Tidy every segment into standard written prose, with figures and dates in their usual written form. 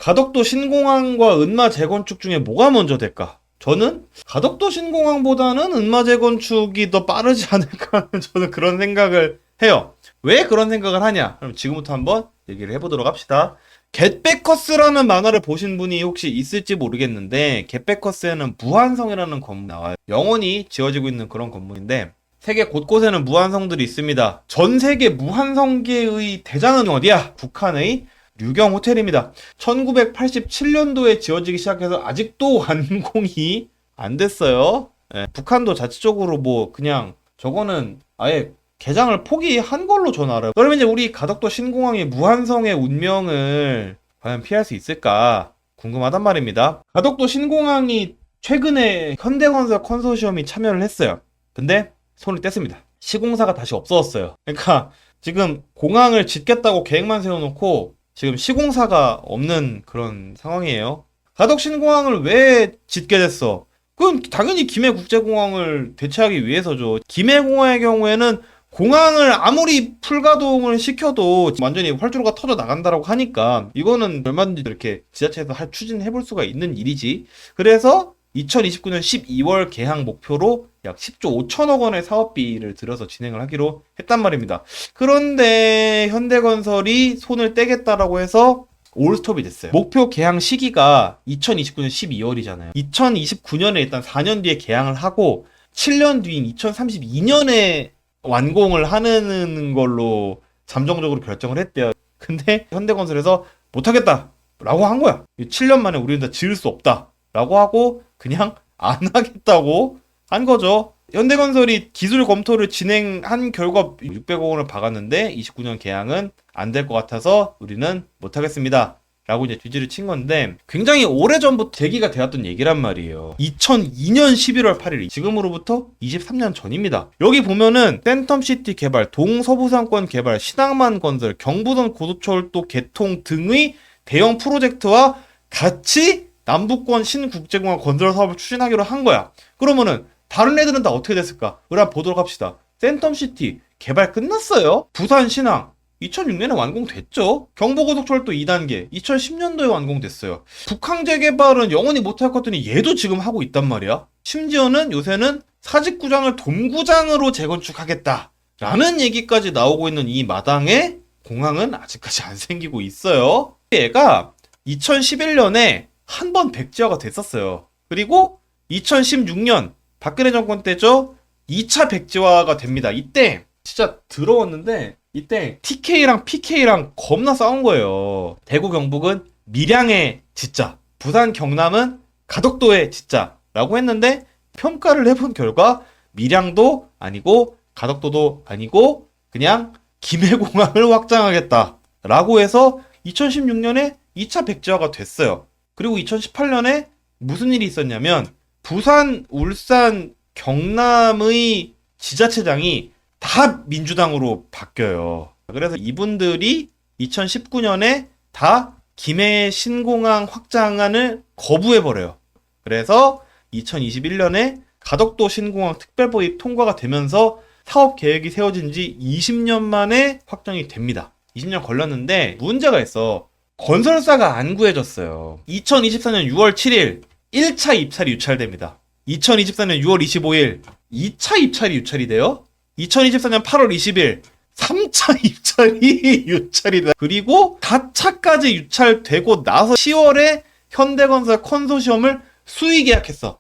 가덕도 신공항과 은마 재건축 중에 뭐가 먼저 될까? 저는 가덕도 신공항보다는 은마 재건축이 더 빠르지 않을까 하는 저는 그런 생각을 해요. 왜 그런 생각을 하냐? 그럼 지금부터 한번 얘기를 해보도록 합시다. 겟백커스라는 만화를 보신 분이 혹시 있을지 모르겠는데, 겟백커스에는 무한성이라는 건물이 나와요. 영원히 지어지고 있는 그런 건물인데, 세계 곳곳에는 무한성들이 있습니다. 전 세계 무한성계의 대장은 어디야? 북한의 류경 호텔입니다. 1987년도에 지어지기 시작해서 아직도 완공이 안 됐어요. 예, 북한도 자체적으로 뭐 그냥 저거는 아예 개장을 포기한 걸로 저는 알아요. 그러면 이제 우리 가덕도 신공항의 무한성의 운명을 과연 피할 수 있을까 궁금하단 말입니다. 가덕도 신공항이 최근에 현대건설 컨소시엄이 참여를 했어요. 근데 손을 뗐습니다. 시공사가 다시 없어졌어요. 그러니까 지금 공항을 짓겠다고 계획만 세워놓고 지금 시공사가 없는 그런 상황이에요. 가덕 신공항을 왜 짓게 됐어? 그건 당연히 김해국제공항을 대체하기 위해서죠. 김해공항의 경우에는 공항을 아무리 풀가동을 시켜도 완전히 활주로가 터져 나간다라고 하니까 이거는 얼마든지 이렇게 지자체에서 추진해볼 수가 있는 일이지. 그래서 2029년 12월 개항 목표로 약 10조 5천억 원의 사업비를 들여서 진행을 하기로 했단 말입니다. 그런데 현대건설이 손을 떼겠다라고 해서 올스톱이 됐어요. 목표 개항 시기가 2029년 12월이잖아요. 2029년에 일단 4년 뒤에 개항을 하고 7년 뒤인 2032년에 완공을 하는 걸로 잠정적으로 결정을 했대요. 근데 현대건설에서 못하겠다라고 한 거야. 7년 만에 우리는 다 지을 수 없다라고 하고 그냥 안 하겠다고 한 거죠. 현대건설이 기술 검토를 진행한 결과 600억 원을 박았는데 29년 개항은 안 될 것 같아서 우리는 못하겠습니다 라고 이제 뒤지를 친 건데, 굉장히 오래전부터 제기가 되었던 얘기란 말이에요. 2002년 11월 8일, 지금으로부터 23년 전입니다. 여기 보면은 센텀시티 개발, 동서부상권 개발, 신항만 건설, 경부선 고속철도 개통 등의 대형 프로젝트와 같이 남북권 신국제공항 건설 사업을 추진하기로 한 거야. 그러면은 다른 애들은 다 어떻게 됐을까? 우리 한번 보도록 합시다. 센텀시티 개발 끝났어요. 부산 신항 2006년에 완공됐죠. 경부고속철도 2단계 2010년도에 완공됐어요. 북항 재개발은 영원히 못할 것 같더니 얘도 지금 하고 있단 말이야. 심지어는 요새는 사직구장을 돔구장으로 재건축하겠다 라는 얘기까지 나오고 있는 이 마당에 공항은 아직까지 안 생기고 있어요. 얘가 2011년에 한 번 백지화가 됐었어요. 그리고 2016년 박근혜 정권 때죠. 2차 백지화가 됩니다. 이때 진짜 더러웠는데 이때 TK랑 PK랑 겁나 싸운 거예요. 대구 경북은 밀양에 짓자, 부산 경남은 가덕도에 짓자라고 했는데 평가를 해본 결과 밀양도 아니고 가덕도도 아니고 그냥 김해공항을 확장하겠다라고 해서 2016년에 2차 백지화가 됐어요. 그리고 2018년에 무슨 일이 있었냐면 부산, 울산, 경남의 지자체장이 다 민주당으로 바뀌어요. 그래서 이분들이 2019년에 다 김해 신공항 확장안을 거부해버려요. 그래서 2021년에 가덕도 신공항 특별법이 통과가 되면서 사업 계획이 세워진 지 20년 만에 확정이 됩니다. 20년 걸렸는데 문제가 있어. 건설사가 안 구해졌어요. 2024년 6월 7일 1차 입찰이 유찰됩니다. 2024년 6월 25일 2차 입찰이 유찰이 돼요. 2024년 8월 20일 3차 입찰이 유찰이다. 그리고 4차까지 유찰되고 나서 10월에 현대건설 컨소시엄을 수의 계약했어.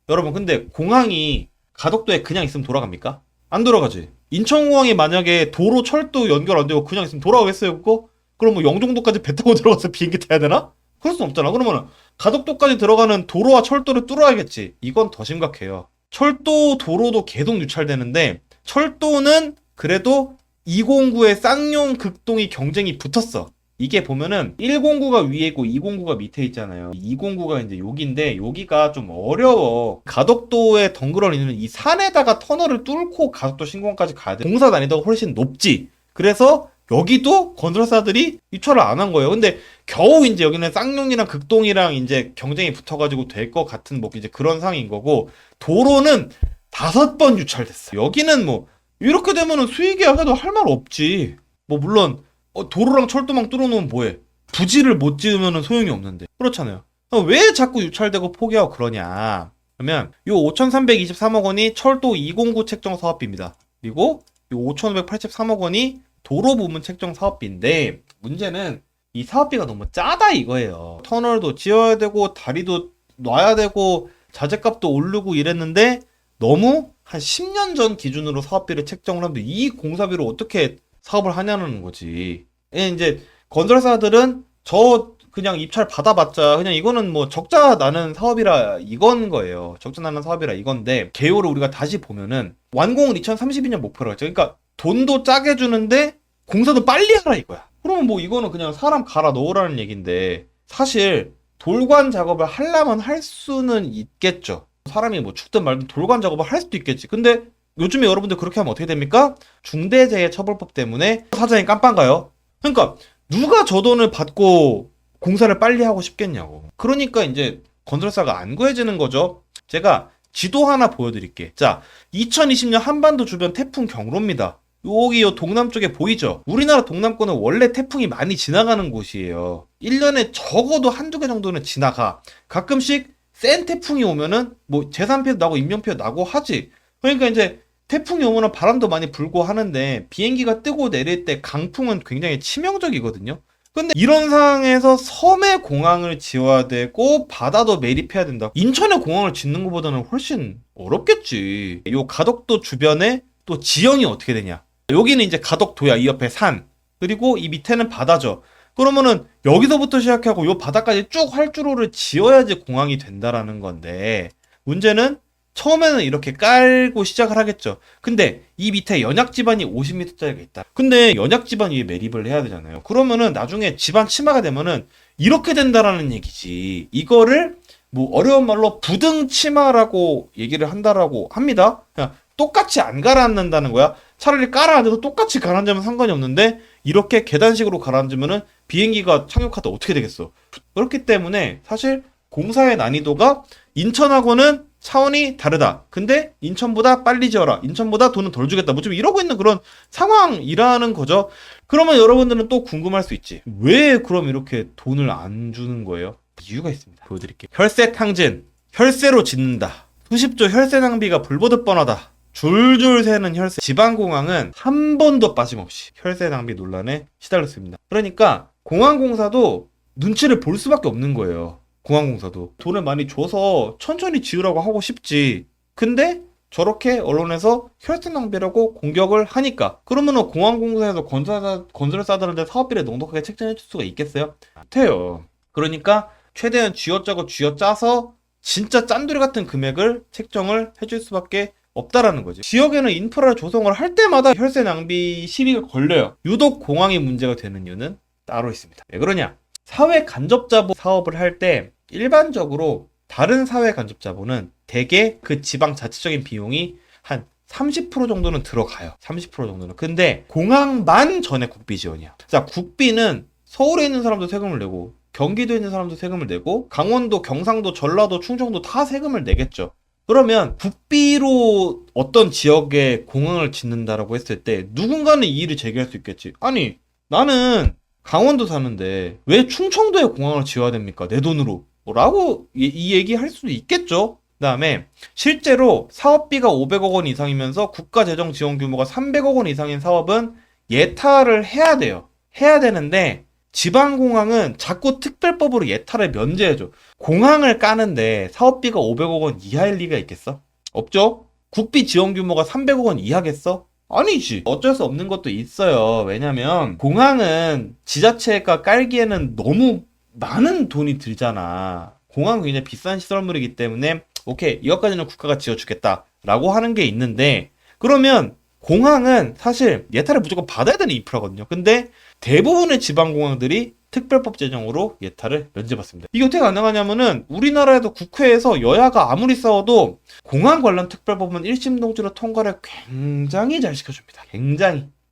여러분, 근데 공항이 가덕도에 그냥 있으면 돌아갑니까? 안 돌아가지. 인천공항이 만약에 도로 철도 연결 안 되고 그냥 있으면 돌아가겠어요, 그거? 그럼 뭐 영종도까지 배 타고 들어가서 비행기 타야 되나? 그럴 순 없잖아. 그러면은 가덕도까지 들어가는 도로와 철도를 뚫어야겠지. 이건 더 심각해요. 철도, 도로도 계속 유찰되는데 철도는 그래도 209의 쌍용 극동이 경쟁이 붙었어. 이게 보면은 109가 위에 있고 209가 밑에 있잖아요. 209가 이제 여기인데 여기가 좀 어려워. 가덕도에 덩그러니는 이 산에다가 터널을 뚫고 가덕도 신공항까지 가야 돼. 공사 난이도가 훨씬 높지. 그래서 여기도 건설사들이 입찰을 안 한 거예요. 근데 겨우 이제 여기는 쌍용이랑 극동이랑 이제 경쟁이 붙어가지고 될 것 같은 뭐 이제 그런 상황인 거고, 도로는 5번 유찰됐어. 여기는 뭐 이렇게 되면은 수의 계약해도 할 말 없지. 뭐 물론 도로랑 철도망 뚫어놓으면 뭐해? 부지를 못 지으면 소용이 없는데. 그렇잖아요. 왜 자꾸 유찰되고 포기하고 그러냐. 그러면 요 5,323억 원이 철도 209 책정 사업비입니다. 그리고 요 5,583억 원이 도로 부문 책정 사업비인데, 문제는 이 사업비가 너무 짜다 이거예요. 터널도 지어야 되고 다리도 놔야 되고 자재값도 오르고 이랬는데, 너무 한 10년 전 기준으로 사업비를 책정을 하는데 이 공사비로 어떻게 사업을 하냐는 거지. 이제 건설사들은 저 그냥 입찰 받아봤자 그냥 이거는 뭐 적자 나는 사업이라 이건 거예요. 적자 나는 사업이라 이건데, 개요를 우리가 다시 보면은 완공을 2032년 목표로 했죠. 그러니까 돈도 짜게 주는데 공사도 빨리 하라 이거야. 그러면 뭐 이거는 그냥 사람 갈아 넣으라는 얘긴데, 사실 돌관 작업을 하려면 할 수는 있겠죠. 사람이 뭐 죽든 말든 돌관 작업을 할 수도 있겠지. 근데 요즘에 여러분들 그렇게 하면 어떻게 됩니까? 중대재해처벌법 때문에 사장이 깜빵 가요. 그러니까 누가 저 돈을 받고 공사를 빨리 하고 싶겠냐고. 그러니까 이제 건설사가 안 구해지는 거죠. 제가 지도 하나 보여드릴게. 자, 2020년 한반도 주변 태풍 경로입니다. 여기 요 동남 쪽에 보이죠? 우리나라 동남권은 원래 태풍이 많이 지나가는 곳이에요. 1년에 적어도 한두 개 정도는 지나가. 가끔씩 센 태풍이 오면은 뭐 재산 피해도 나고 인명 피해도 나고 하지. 그러니까 이제 태풍이 오면은 바람도 많이 불고 하는데, 비행기가 뜨고 내릴 때 강풍은 굉장히 치명적이거든요. 근데 이런 상황에서 섬에 공항을 지어야 되고 바다도 매립해야 된다. 인천에 공항을 짓는 것보다는 훨씬 어렵겠지. 요 가덕도 주변에 또 지형이 어떻게 되냐. 여기는 이제 가덕도야. 이 옆에 산. 그리고 이 밑에는 바다죠. 그러면은 여기서부터 시작하고 요 바다까지 쭉 활주로를 지어야지 공항이 된다라는 건데, 문제는 처음에는 이렇게 깔고 시작을 하겠죠. 근데 이 밑에 연약 지반이 50m짜리가 있다. 근데 연약 지반 위에 매립을 해야 되잖아요. 그러면은 나중에 지반 침하가 되면은 이렇게 된다라는 얘기지. 이거를 뭐 어려운 말로 부등 침하라고 얘기를 한다라고 합니다. 그냥 똑같이 안 가라앉는다는 거야. 차라리 깔아앉아도 똑같이 가라앉으면 상관이 없는데, 이렇게 계단식으로 가라앉으면은 비행기가 착륙하다 어떻게 되겠어. 그렇기 때문에 사실 공사의 난이도가 인천하고는 차원이 다르다. 근데 인천보다 빨리 지어라. 인천보다 돈은 덜 주겠다. 뭐 좀 이러고 있는 그런 상황이라는 거죠. 그러면 여러분들은 또 궁금할 수 있지. 왜 그럼 이렇게 돈을 안 주는 거예요? 이유가 있습니다. 보여드릴게요. 혈세 탕진. 혈세로 짓는다. 수십조 혈세 낭비가 불보듯 뻔하다. 줄줄 새는 혈세. 지방공항은 한 번도 빠짐없이 혈세 낭비 논란에 시달렸습니다. 그러니까 공항공사도 눈치를 볼 수밖에 없는 거예요. 공항공사도 돈을 많이 줘서 천천히 지으라고 하고 싶지. 근데 저렇게 언론에서 혈세 낭비라고 공격을 하니까, 그러면은 공항공사에서 건설사들한테 사업비를 넉넉하게 책정해 줄 수가 있겠어요? 못해요. 그러니까 최대한 쥐어짜서 진짜 짠돌이 같은 금액을 책정을 해줄 수밖에 없다라는 거지. 지역에는 인프라를 조성을 할 때마다 혈세 낭비 시비가 걸려요. 유독 공항이 문제가 되는 이유는 따로 있습니다. 왜 그러냐? 사회 간접자본 사업을 할 때 일반적으로 다른 사회 간접자본은 대개 그 지방 자체적인 비용이 한 30% 정도는 들어가요. 30% 정도는. 근데 공항만 전액 국비 지원이야. 자, 국비는 서울에 있는 사람도 세금을 내고, 경기도에 있는 사람도 세금을 내고, 강원도, 경상도, 전라도, 충청도 다 세금을 내겠죠. 그러면 국비로 어떤 지역에 공항을 짓는다라고 했을 때 누군가는 이의를 제기할 수 있겠지. 아니, 나는 강원도 사는데 왜 충청도에 공항을 지어야 됩니까? 내 돈으로. 라고 이 얘기 할 수도 있겠죠. 그 다음에 실제로 사업비가 500억 원 이상이면서 국가재정 지원 규모가 300억 원 이상인 사업은 예타를 해야 돼요. 해야 되는데 지방공항은 자꾸 특별법으로 예타를 면제해줘. 공항을 까는데 사업비가 500억 원 이하일 리가 있겠어? 없죠? 국비 지원 규모가 300억 원 이하겠어? 아니지. 어쩔 수 없는 것도 있어요. 왜냐면 공항은 지자체가 깔기에는 너무 많은 돈이 들잖아. 공항은 굉장히 비싼 시설물이기 때문에 오케이, 이것까지는 국가가 지어주겠다 라고 하는 게 있는데, 그러면 공항은 사실 예타를 무조건 받아야 되는 인프라거든요. 근데 대부분의 지방공항들이 특별법 제정으로 예타를 면제받습니다. 이게 어떻게 가능하냐면은 우리나라에도 국회에서 여야가 아무리 싸워도 공항 관련 특별법은 1심 동지로 통과를 굉장히 잘 시켜줍니다.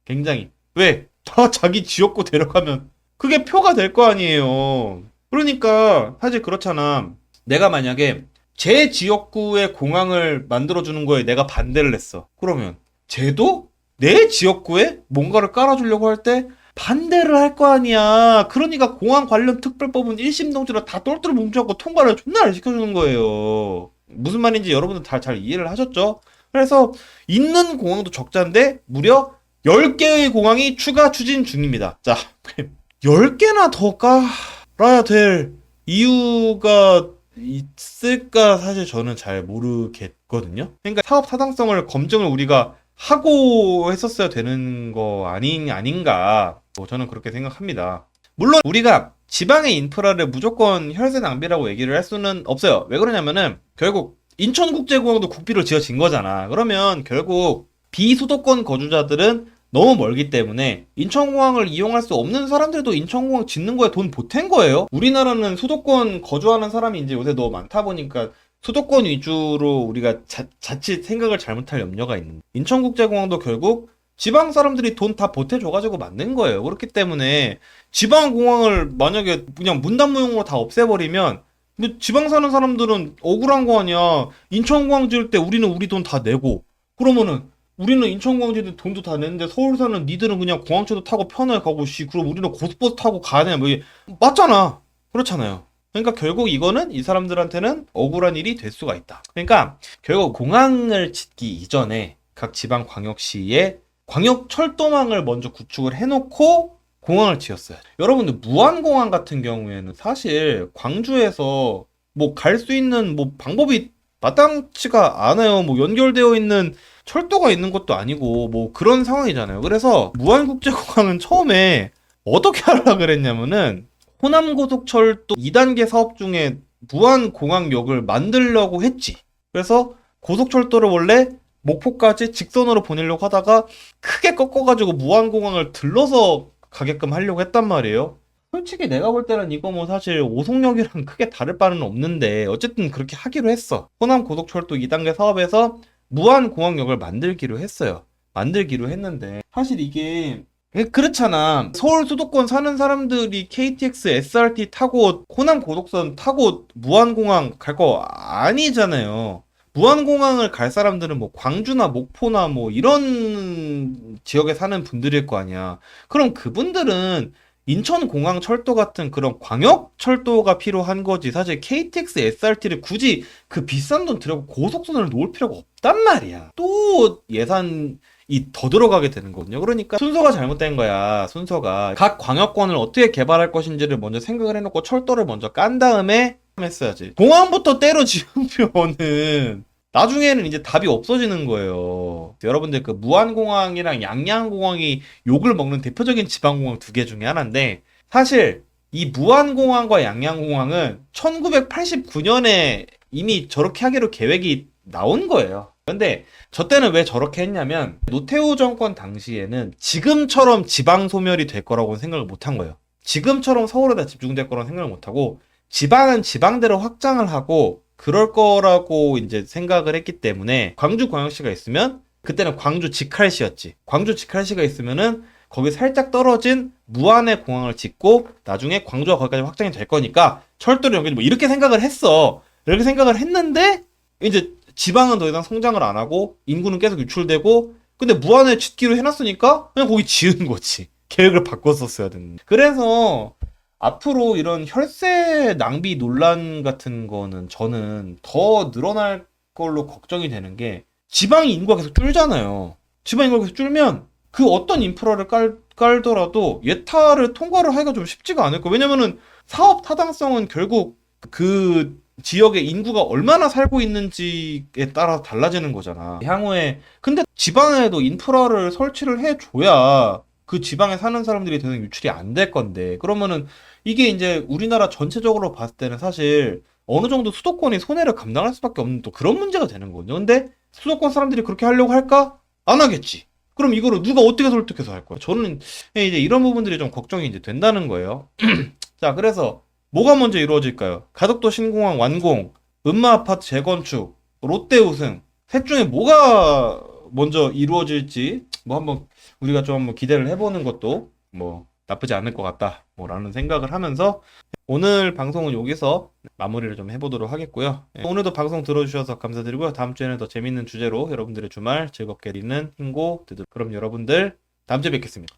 굉장히. 왜? 다 자기 지역구 데려가면 그게 표가 될 거 아니에요. 그러니까 사실 그렇잖아. 내가 만약에 제 지역구에 공항을 만들어주는 거에 내가 반대를 했어. 그러면 쟤도 내 지역구에 뭔가를 깔아주려고 할 때 반대를 할 거 아니야. 그러니까 공항 관련 특별법은 1심 동지로 다 똘똘 뭉쳐갖고 통과를 존나 잘 시켜주는 거예요. 무슨 말인지 여러분들 다 잘 이해를 하셨죠? 그래서 있는 공항도 적자인데 무려 10개의 공항이 추가 추진 중입니다. 자, 10개나 더 깔아야 될 이유가 있을까 사실 저는 잘 모르겠거든요. 그러니까 사업 타당성을 검증을 우리가 하고 했었어야 되는 거 아닌가. 저는 그렇게 생각합니다. 물론 우리가 지방의 인프라를 무조건 혈세 낭비라고 얘기를 할 수는 없어요. 왜 그러냐면은 결국 인천국제공항도 국비로 지어진 거잖아. 그러면 결국 비수도권 거주자들은 너무 멀기 때문에 인천공항을 이용할 수 없는 사람들도 인천공항 짓는 거에 돈 보탠 거예요. 우리나라는 수도권 거주하는 사람이 이제 요새 너무 많다 보니까 수도권 위주로 우리가 자칫 생각을 잘못할 염려가 있는. 인천국제공항도 결국 지방 사람들이 돈 다 보태줘가지고 만든 거예요. 그렇기 때문에 지방공항을 만약에 그냥 문단무용으로 다 없애버리면 지방 사는 사람들은 억울한 거 아니야. 인천공항 지을 때 우리는 우리 돈 다 내고 그러면은 우리는 인천공항 지을 때 돈도 다 내는데 서울 사는 니들은 그냥 공항차도 타고 편하게 가고 그럼 우리는 고속버스 타고 가야 뭐 맞잖아. 그렇잖아요. 그러니까 결국 이거는 이 사람들한테는 억울한 일이 될 수가 있다. 그러니까 결국 공항을 짓기 이전에 각 지방 광역시에 광역 철도망을 먼저 구축을 해놓고 공항을 지었어요. 여러분들 무안공항 같은 경우에는 사실 광주에서 뭐 갈 수 있는 뭐 방법이 마땅치가 않아요. 뭐 연결되어 있는 철도가 있는 것도 아니고 뭐 그런 상황이잖아요. 그래서 무안국제공항은 처음에 어떻게 하려고 그랬냐면은 호남고속철도 2단계 사업 중에 무안공항역을 만들려고 했지. 그래서 고속철도를 원래 목포까지 직선으로 보내려고 하다가 크게 꺾어가지고 무안공항을 들러서 가게끔 하려고 했단 말이에요. 솔직히 내가 볼 때는 이거 뭐 사실 오송역이랑 크게 다를 바는 없는데 어쨌든 그렇게 하기로 했어. 호남고속철도 2단계 사업에서 무안공항역을 만들기로 했어요. 만들기로 했는데 사실 이게 그렇잖아. 서울 수도권 사는 사람들이 KTX, SRT 타고 호남 고속선 타고 무안공항 갈 거 아니잖아요. 무안공항을 갈 사람들은 뭐 광주나 목포나 뭐 이런 지역에 사는 분들일 거 아니야. 그럼 그분들은 인천공항 철도 같은 그런 광역철도가 필요한 거지. 사실 KTX, SRT를 굳이 그 비싼 돈 들여고 고속선을 놓을 필요가 없단 말이야. 또 예산이 더 들어가게 되는 거거든요. 그러니까 순서가 잘못된 거야. 순서가 각 광역권을 어떻게 개발할 것인지를 먼저 생각을 해놓고 철도를 먼저 깐 다음에 했어야지. 공항부터 때려 지으면은 나중에는 이제 답이 없어지는 거예요. 여러분들 그 무안공항이랑 양양공항이 욕을 먹는 대표적인 지방공항 두 개 중에 하나인데 사실 이 무안공항과 양양공항은 1989년에 이미 저렇게 하기로 계획이 나온 거예요. 근데 저 때는 왜 저렇게 했냐면 노태우 정권 당시에는 지금처럼 지방 소멸이 될 거라고 생각을 못 한 거예요. 지금처럼 서울에다 집중될 거라고 생각을 못 하고 지방은 지방대로 확장을 하고 그럴 거라고 이제 생각을 했기 때문에 광주광역시가 있으면 그때는 광주 직할시였지. 광주 직할시가 있으면은 거기 살짝 떨어진 무안의 공항을 짓고 나중에 광주가 거기까지 확장이 될 거니까 철도를 연결 뭐 이렇게 생각을 했어. 이렇게 생각을 했는데 이제 지방은 더 이상 성장을 안 하고 인구는 계속 유출되고 근데 무안에 짓기로 해놨으니까 그냥 거기 지은 거지. 계획을 바꿨었어야 됐는데. 그래서 앞으로 이런 혈세 낭비 논란 같은 거는 저는 더 늘어날 걸로 걱정이 되는 게 지방의 인구가 계속 줄잖아요. 지방 인구가 계속 줄면 그 어떤 인프라를 깔더라도 예타를 통과를 하기가 좀 쉽지가 않을 거예요. 왜냐면은 사업 타당성은 결국 그 지역의 인구가 얼마나 살고 있는지에 따라 달라지는 거잖아. 향후에 근데 지방에도 인프라를 설치를 해줘야 그 지방에 사는 사람들이 더 이상 유출이 안 될 건데 그러면은 이게 이제 우리나라 전체적으로 봤을 때는 사실 어느 정도 수도권이 손해를 감당할 수밖에 없는 또 그런 문제가 되는 거거든요. 근데 수도권 사람들이 그렇게 하려고 할까? 안 하겠지. 그럼 이거를 누가 어떻게 설득해서 할 거야? 저는 이제 이런 부분들이 좀 걱정이 이제 된다는 거예요. 자, 그래서 뭐가 먼저 이루어질까요? 가덕도 신공항 완공, 은마아파트 재건축, 롯데 우승. 셋 중에 뭐가 먼저 이루어질지 뭐 한번 우리가 좀 한번 기대를 해보는 것도 뭐 나쁘지 않을 것 같다 라는 생각을 하면서 오늘 방송은 여기서 마무리를 좀 해보도록 하겠고요. 오늘도 방송 들어주셔서 감사드리고요. 다음 주에는 더 재밌는 주제로 여러분들의 주말 즐겁게 리는 흰고 드드. 그럼 여러분들 다음 주에 뵙겠습니다.